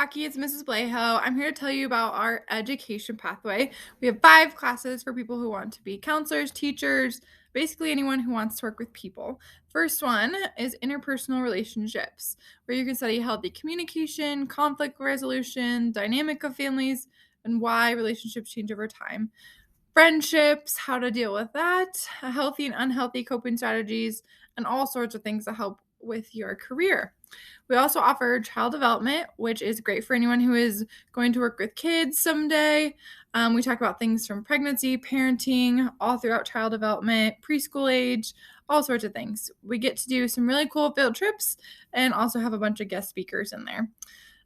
Rocky, it's Mrs. Blejo. I'm here to tell you about our education pathway. We have 5 classes for people who want to be counselors, teachers, basically anyone who wants to work with people. First one is Interpersonal Relationships, where you can study healthy communication, conflict resolution, dynamic of families, and why relationships change over time. Friendships, how to deal with that, healthy and unhealthy coping strategies, and all sorts of things that help with your career. We also offer child development, which is great for anyone who is going to work with kids someday. We talk about things from pregnancy, parenting, all throughout child development, preschool age, all sorts of things. We get to do some really cool field trips and also have a bunch of guest speakers in there.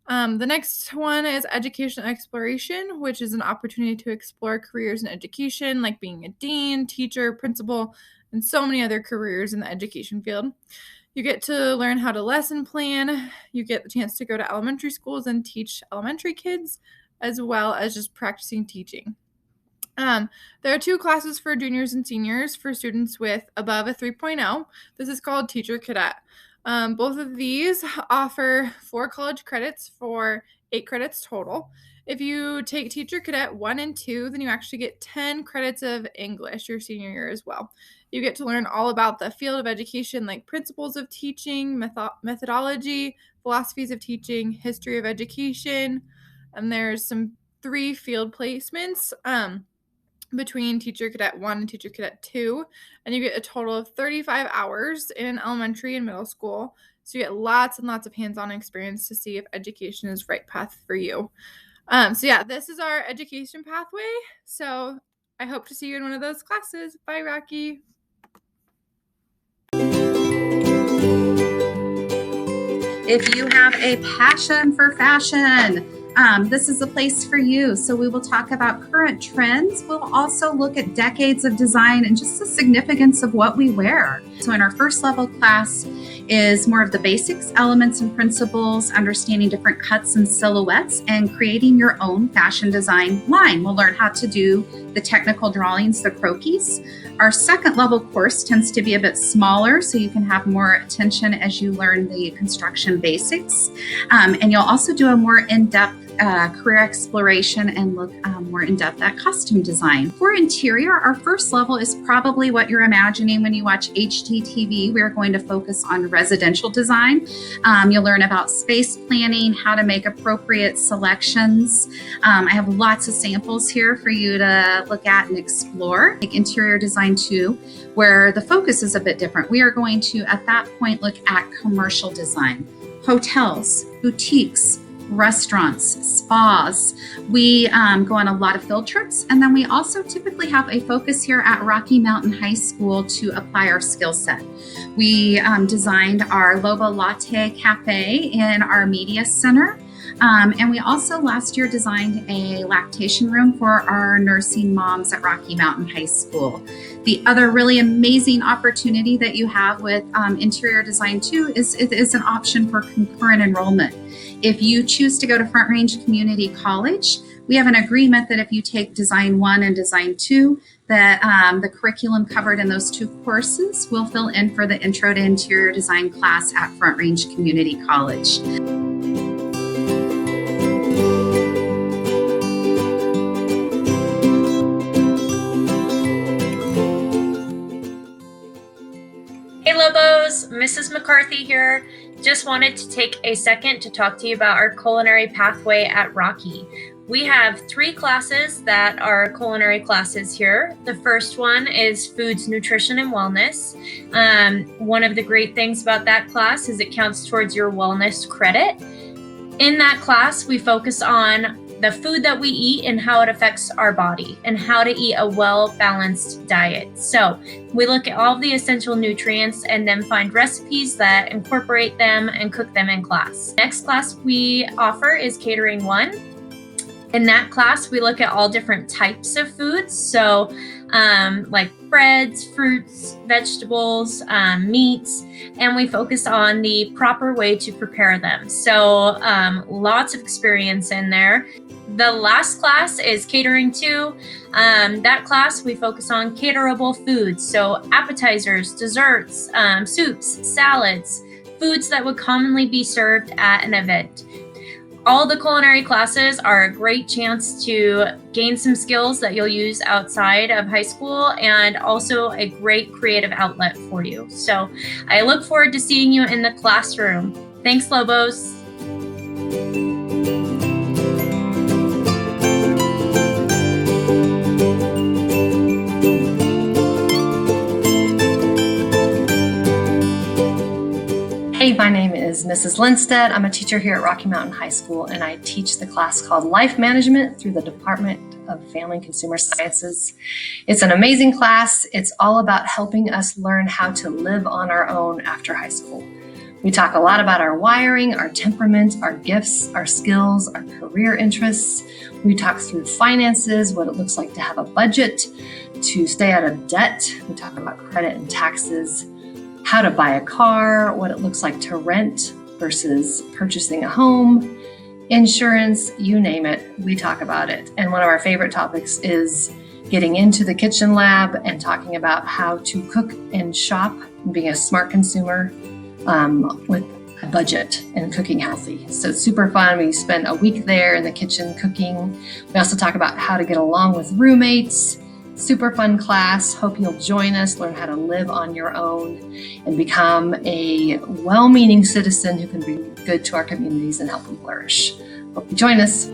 The next one is education exploration, which is an opportunity to explore careers in education, like being a dean, teacher, principal, and so many other careers in the education field. You get to learn how to lesson plan. You get the chance to go to elementary schools and teach elementary kids, as well as just practicing teaching. There are 2 classes for juniors and seniors for students with above a 3.0. This is called Teacher Cadet. Both of these offer 4 college credits for 8 credits total. If you take Teacher Cadet 1 and 2, then you actually get 10 credits of English your senior year as well. You get to learn all about the field of education, like principles of teaching, methodology, philosophies of teaching, history of education, and there's some 3 field placements between Teacher Cadet 1 and Teacher Cadet 2, and you get a total of 35 hours in elementary and middle school, so you get lots and lots of hands-on experience to see if education is the right path for you. This is our education pathway, so I hope to see you in one of those classes. Bye, Rocky. If you have a passion for fashion, this is a place for you. So we will talk about current trends. We'll also look at decades of design and just the significance of what we wear. So in our first level class is more of the basics, elements, and principles, understanding different cuts and silhouettes, and creating your own fashion design line. We'll learn how to do the technical drawings, the croquis. Our second level course tends to be a bit smaller, so you can have more attention as you learn the construction basics. And you'll also do a more in-depth career exploration and look more in-depth at costume design. For interior, our first level is probably what you're imagining when you watch HGTV. We're going to focus on residential design. You'll learn about space planning, how to make appropriate selections. I have lots of samples here for you to look at and explore. Like interior design 2, where the focus is a bit different. We are going to, at that point, look at commercial design, hotels, boutiques, restaurants, spas. We go on a lot of field trips, and then we also typically have a focus here at Rocky Mountain High School to apply our skill set. We designed our Loba Latte Cafe in our media center. And we also last year designed a lactation room for our nursing moms at Rocky Mountain High School. The other really amazing opportunity that you have with Interior Design 2 is an option for concurrent enrollment. If you choose to go to Front Range Community College, we have an agreement that if you take Design 1 and Design 2, that the curriculum covered in those 2 courses will fill in for the Intro to Interior Design class at Front Range Community College. Hey Lobos, Mrs. McCarthy here. Just wanted to take a second to talk to you about our Culinary Pathway at Rocky. We have 3 classes that are culinary classes here. The first one is Foods, Nutrition, and Wellness. One of the great things about that class is it counts towards your wellness credit. In that class, we focus on the food that we eat and how it affects our body and how to eat a well-balanced diet. So we look at all of the essential nutrients and then find recipes that incorporate them and cook them in class. Next class we offer is Catering 1. In that class, we look at all different types of foods. So like breads, fruits, vegetables, meats, and we focus on the proper way to prepare them. So lots of experience in there. The last class is Catering 2. That class, we focus on caterable foods. So appetizers, desserts, soups, salads, foods that would commonly be served at an event. All the culinary classes are a great chance to gain some skills that you'll use outside of high school, and also a great creative outlet for you. So I look forward to seeing you in the classroom. Thanks, Lobos. Hey, my name is Mrs. Lindstedt. I'm a teacher here at Rocky Mountain High School, and I teach the class called Life Management through the Department of Family and Consumer Sciences. It's an amazing class. It's all about helping us learn how to live on our own after high school. We talk a lot about our wiring, our temperament, our gifts, our skills, our career interests. We talk through finances, what it looks like to have a budget, to stay out of debt. We talk about credit and taxes, how to buy a car, what it looks like to rent versus purchasing a home, insurance, you name it, we talk about it. And one of our favorite topics is getting into the kitchen lab and talking about how to cook and shop, and being a smart consumer with a budget and cooking healthy. So it's super fun. We spend a week there in the kitchen cooking. We also talk about how to get along with roommates. Super fun class. Hope you'll join us, learn how to live on your own, and become a well-meaning citizen who can be good to our communities and help them flourish. Hope you join us.